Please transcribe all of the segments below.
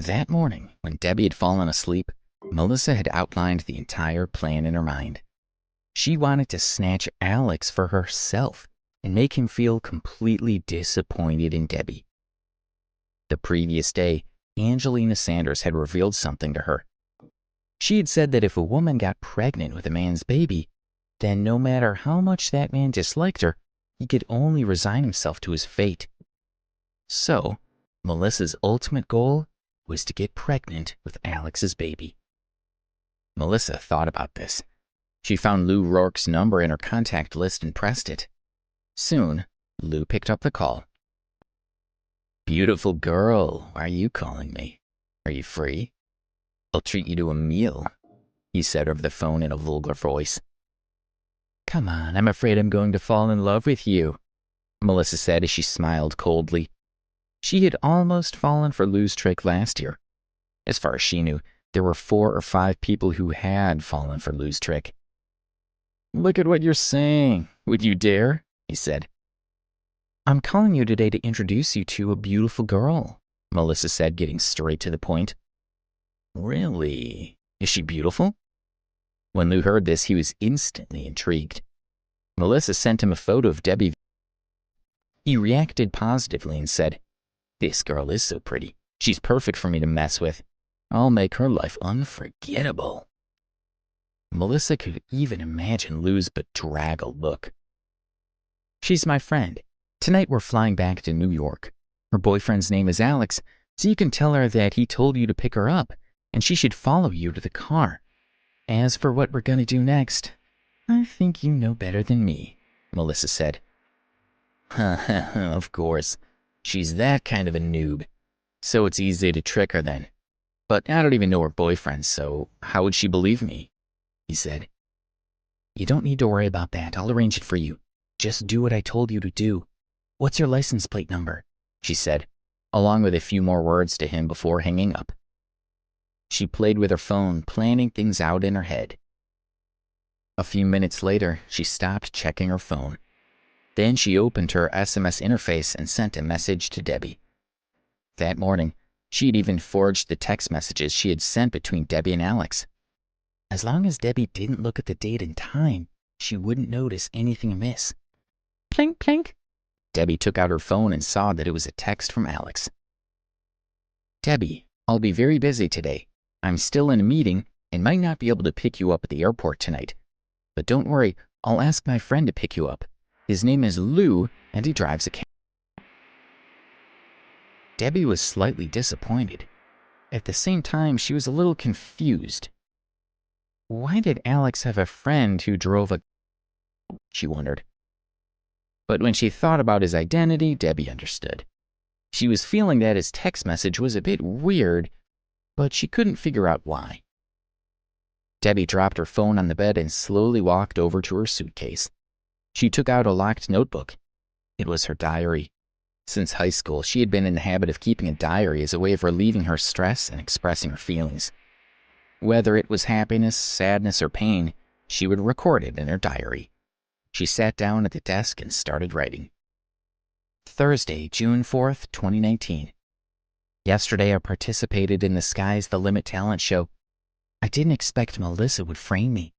That morning, when Debbie had fallen asleep, Melissa had outlined the entire plan in her mind. She wanted to snatch Alex for herself and make him feel completely disappointed in Debbie. The previous day, Angelina Sanders had revealed something to her. She had said that if a woman got pregnant with a man's baby, then no matter how much that man disliked her, he could only resign himself to his fate. So, Melissa's ultimate goal was to get pregnant with Alex's baby. Melissa thought about this. She found Lou Rourke's number in her contact list and pressed it. Soon, Lou picked up the call. "Beautiful girl, why are you calling me? Are you free? I'll treat you to a meal," he said over the phone in a vulgar voice. "Come on, I'm afraid I'm going to fall in love with you," Melissa said as she smiled coldly. She had almost fallen for Lou's trick last year. As far as she knew, there were 4 or 5 people who had fallen for Lou's trick. "Look at what you're saying. Would you dare?" he said. "I'm calling you today to introduce you to a beautiful girl," Melissa said, getting straight to the point. "Really? Is she beautiful?" When Lou heard this, he was instantly intrigued. Melissa sent him a photo of Debbie. He reacted positively and said, "This girl is so pretty. She's perfect for me to mess with. I'll make her life unforgettable." Melissa could even imagine Lou's bedraggled look. "She's my friend. Tonight we're flying back to New York. Her boyfriend's name is Alex, so you can tell her that he told you to pick her up, and she should follow you to the car. As for what we're going to do next, I think you know better than me," Melissa said. "Of course. She's that kind of a noob. So it's easy to trick her then. But I don't even know her boyfriend, so how would she believe me?" he said. "You don't need to worry about that. I'll arrange it for you. Just do what I told you to do. What's your license plate number?" she said, along with a few more words to him before hanging up. She played with her phone, planning things out in her head. A few minutes later, she stopped checking her phone. Then she opened her SMS interface and sent a message to Debbie. That morning, she had even forged the text messages she had sent between Debbie and Alex. As long as Debbie didn't look at the date and time, she wouldn't notice anything amiss. Plink, plink. Debbie took out her phone and saw that it was a text from Alex. "Debbie, I'll be very busy today. I'm still in a meeting and might not be able to pick you up at the airport tonight. But don't worry, I'll ask my friend to pick you up. His name is Lou, and he drives a cab." Debbie was slightly disappointed. At the same time, she was a little confused. Why did Alex have a friend who drove a... she wondered. But when she thought about his identity, Debbie understood. She was feeling that his text message was a bit weird, but she couldn't figure out why. Debbie dropped her phone on the bed and slowly walked over to her suitcase. She took out a locked notebook. It was her diary. Since high school, she had been in the habit of keeping a diary as a way of relieving her stress and expressing her feelings. Whether it was happiness, sadness, or pain, she would record it in her diary. She sat down at the desk and started writing. Thursday, June 4th, 2019. Yesterday, I participated in the Sky's the Limit talent show. I didn't expect Melissa would frame me.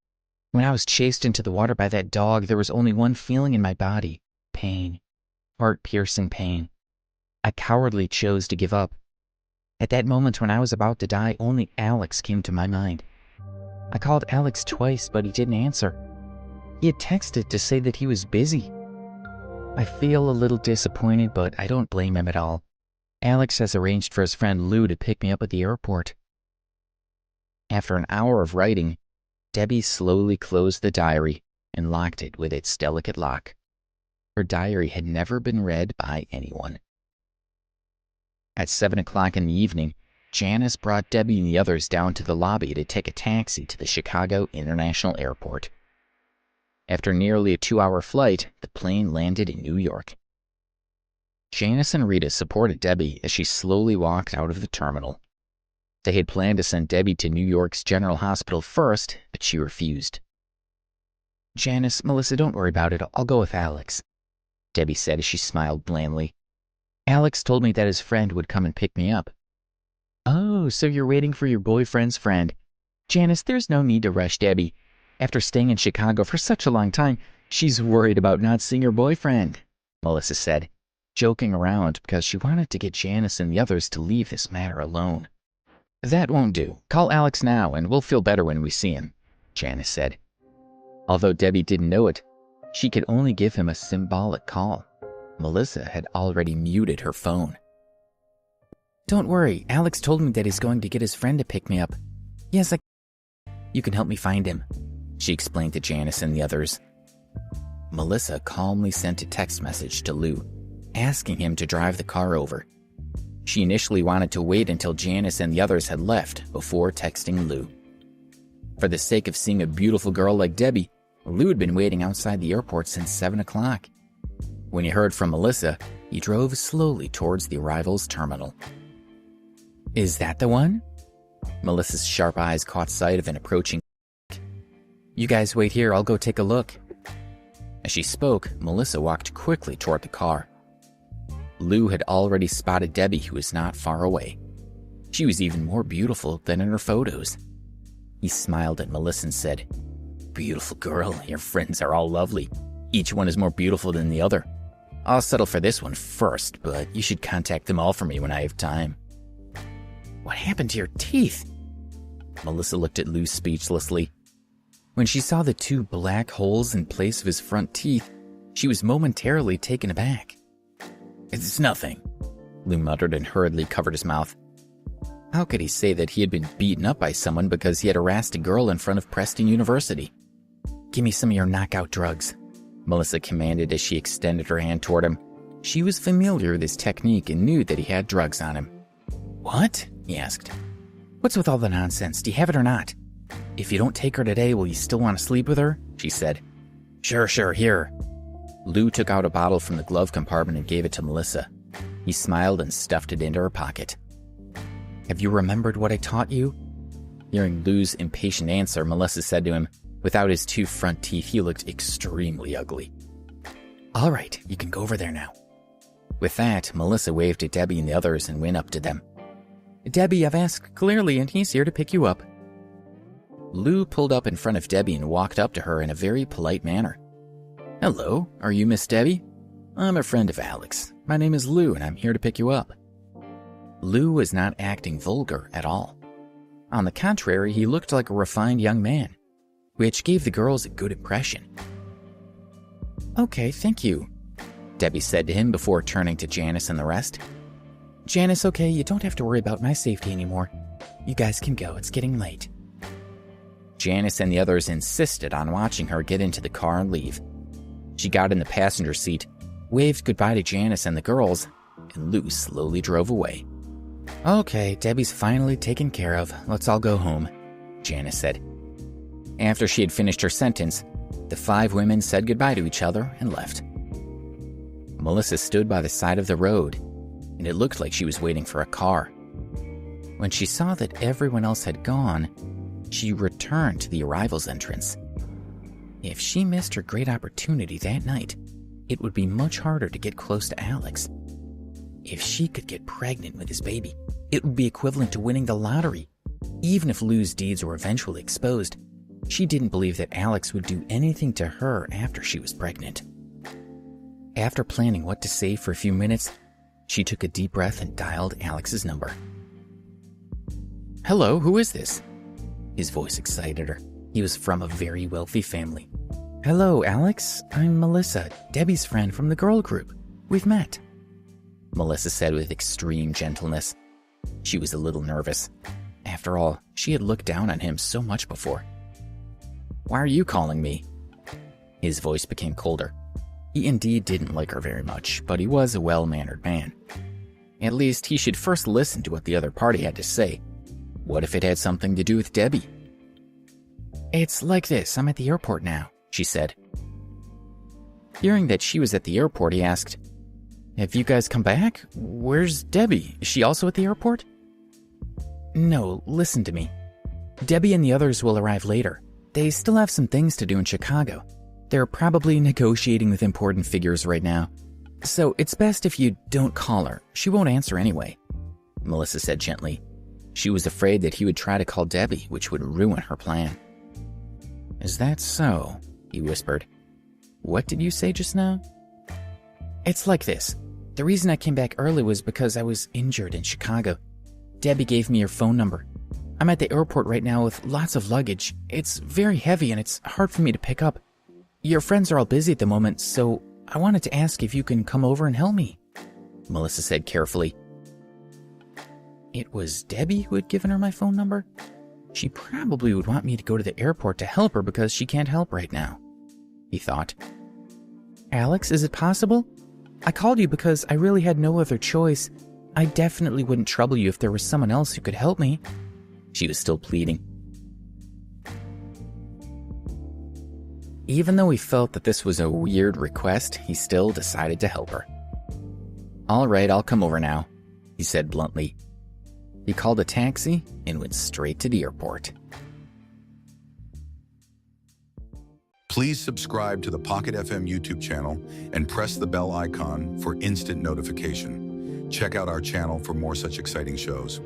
When I was chased into the water by that dog, there was only one feeling in my body: pain. Heart-piercing pain. I cowardly chose to give up. At that moment when I was about to die, only Alex came to my mind. I called Alex twice, but he didn't answer. He had texted to say that he was busy. I feel a little disappointed, but I don't blame him at all. Alex has arranged for his friend Lou to pick me up at the airport. After an hour of writing, Debbie slowly closed the diary and locked it with its delicate lock. Her diary had never been read by anyone. At 7 o'clock in the evening, Janice brought Debbie and the others down to the lobby to take a taxi to the Chicago International Airport. After nearly a 2-hour flight, the plane landed in New York. Janice and Rita supported Debbie as she slowly walked out of the terminal. They had planned to send Debbie to New York's General Hospital first, but she refused. "Janice, Melissa, don't worry about it. I'll go with Alex," Debbie said as she smiled blandly. "Alex told me that his friend would come and pick me up." "Oh, Oh, so you're waiting for your boyfriend's friend. Janice, there's no need to rush Debbie. After staying in Chicago for such a long time, she's worried about not seeing her boyfriend, Melissa said, joking around because she wanted to get Janice and the others to leave this matter alone. That won't do. Call Alex now and we'll feel better when we see him, Janice said. Although Debbie didn't know it, she could only give him a symbolic call. Melissa had already muted her phone. Don't worry, Alex told me that he's going to get his friend to pick me up. Yes, you can help me find him, she explained to Janice and the others. Melissa calmly sent a text message to Lou, asking him to drive the car over. She initially wanted to wait until Janice and the others had left before texting Lou. For the sake of seeing a beautiful girl like Debbie, Lou had been waiting outside the airport since 7 o'clock. When he heard from Melissa, he drove slowly towards the arrivals terminal. Is that the one? Melissa's sharp eyes caught sight of an approaching. You guys wait here, I'll go take a look. As she spoke, Melissa walked quickly toward the car. Lou had already spotted Debbie, who was not far away. She was even more beautiful than in her photos. He smiled at Melissa and said, Beautiful girl, your friends are all lovely. Each one is more beautiful than the other. I'll settle for this one first, but you should contact them all for me when I have time. What happened to your teeth? Melissa looked at Lou speechlessly. When she saw the 2 black holes in place of his front teeth, she was momentarily taken aback. It's nothing, Lou muttered and hurriedly covered his mouth. How could he say that he had been beaten up by someone because he had harassed a girl in front of Preston University? Give me some of your knockout drugs, Melissa commanded as she extended her hand toward him. She was familiar with his technique and knew that he had drugs on him. What? He asked. What's with all the nonsense? Do you have it or not? If you don't take her today, will you still want to sleep with her? She said. Sure, here. Lou took out a bottle from the glove compartment and gave it to Melissa. He smiled and stuffed it into her pocket. Have you remembered what I taught you? Hearing Lou's impatient answer, Melissa said to him, without his 2 front teeth, he looked extremely ugly. All right, you can go over there now. With that, Melissa waved at Debbie and the others and went up to them. Debbie, I've asked clearly and he's here to pick you up. Lou pulled up in front of Debbie and walked up to her in a very polite manner. Hello, are you Miss Debbie? I'm a friend of Alex. My name is Lou and I'm here to pick you up. Lou was not acting vulgar at all. On the contrary, he looked like a refined young man, which gave the girls a good impression. Okay, thank you, Debbie said to him before turning to Janice and the rest. Janice, okay, you don't have to worry about my safety anymore. You guys can go, it's getting late. Janice and the others insisted on watching her get into the car and leave. She got in the passenger seat, waved goodbye to Janice and the girls, and Lou slowly drove away. Okay, Debbie's finally taken care of. Let's all go home, Janice said. After she had finished her sentence, the 5 women said goodbye to each other and left. Melissa stood by the side of the road, and it looked like she was waiting for a car. When she saw that everyone else had gone, she returned to the arrivals entrance. If she missed her great opportunity that night, it would be much harder to get close to Alex. If she could get pregnant with his baby, it would be equivalent to winning the lottery. Even if Lou's deeds were eventually exposed, she didn't believe that Alex would do anything to her after she was pregnant. After planning what to say for a few minutes, she took a deep breath and dialed Alex's number. Hello, who is this? His voice excited her. He was from a very wealthy family. Hello, Alex. I'm Melissa, Debbie's friend from the girl group. We've met, Melissa said with extreme gentleness. She was a little nervous. After all, she had looked down on him so much before. Why are you calling me? His voice became colder. He indeed didn't like her very much, but he was a well-mannered man. At least he should first listen to what the other party had to say. What if it had something to do with Debbie? It's like this, I'm at the airport now, she said. Hearing that she was at the airport, he asked, Have you guys come back? Where's Debbie? Is she also at the airport? No, listen to me. Debbie and the others will arrive later. They still have some things to do in Chicago. They're probably negotiating with important figures right now. So it's best if you don't call her. She won't answer anyway, Melissa said gently. She was afraid that he would try to call Debbie, which would ruin her plan. "Is that so?" he whispered. "What did you say just now?" "It's like this. The reason I came back early was because I was injured in Chicago. Debbie gave me your phone number. I'm at the airport right now with lots of luggage. It's very heavy and it's hard for me to pick up. Your friends are all busy at the moment, so I wanted to ask if you can come over and help me," Melissa said carefully. It was Debbie who had given her my phone number? She probably would want me to go to the airport to help her because she can't help right now, he thought. "Alex, is it possible? I called you because I really had no other choice. I definitely wouldn't trouble you if there was someone else who could help me." She was still pleading. Even though he felt that this was a weird request, he still decided to help her. "All right, I'll come over now," he said bluntly. He called a taxi and went straight to the airport. Please subscribe to the Pocket FM YouTube channel and press the bell icon for instant notification. Check out our channel for more such exciting shows.